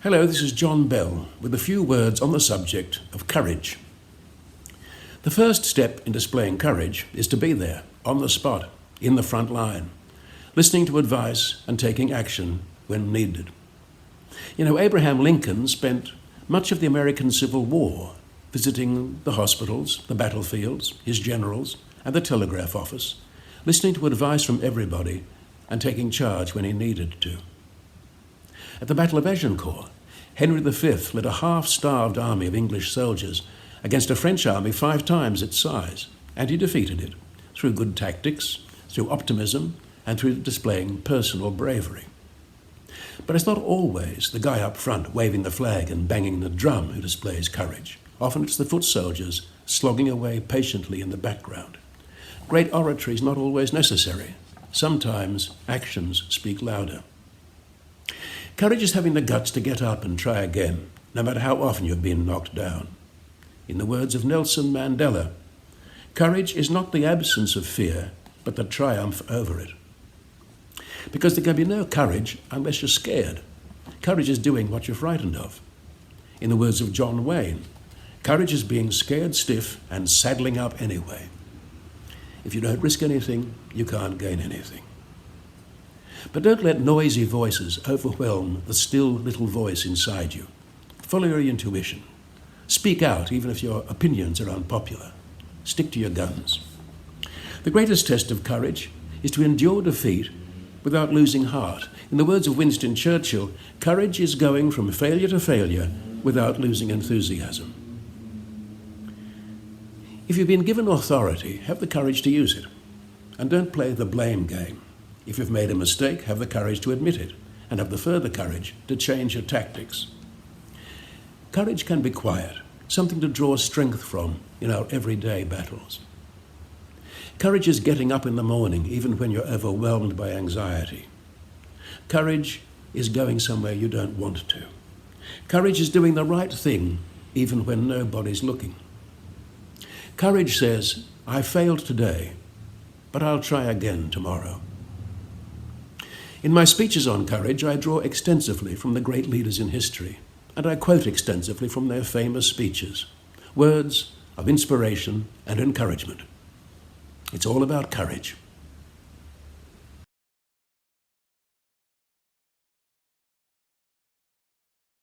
Hello, this is John Bell with a few words on the subject of courage. The first step in displaying courage is to be there, on the spot, in the front line, listening to advice and taking action when needed. Abraham Lincoln spent much of the American Civil War visiting the hospitals, the battlefields, his generals, and the telegraph office, listening to advice from everybody and taking charge when he needed to. At the Battle of Agincourt, Henry V led a half-starved army of English soldiers against a French army 5 times its size, and he defeated it through good tactics, through optimism, and through displaying personal bravery. But it's not always the guy up front waving the flag and banging the drum who displays courage. Often it's the foot soldiers slogging away patiently in the background. Great oratory is not always necessary. Sometimes actions speak louder. Courage is having the guts to get up and try again, no matter how often you've been knocked down. In the words of Nelson Mandela, courage is not the absence of fear, but the triumph over it. Because there can be no courage unless you're scared. Courage is doing what you're frightened of. In the words of John Wayne, courage is being scared stiff and saddling up anyway. If you don't risk anything, you can't gain anything. But don't let noisy voices overwhelm the still little voice inside you. Follow your intuition. Speak out even if your opinions are unpopular. Stick to your guns. The greatest test of courage is to endure defeat without losing heart. In the words of Winston Churchill, courage is going from failure to failure without losing enthusiasm. If you've been given authority, have the courage to use it. And don't play the blame game. If you've made a mistake, have the courage to admit it, and have the further courage to change your tactics. Courage can be quiet, something to draw strength from in our everyday battles. Courage is getting up in the morning, even when you're overwhelmed by anxiety. Courage is going somewhere you don't want to. Courage is doing the right thing, even when nobody's looking. Courage says, I failed today, but I'll try again tomorrow. In my speeches on courage, I draw extensively from the great leaders in history, and I quote extensively from their famous speeches, words of inspiration and encouragement. It's all about courage.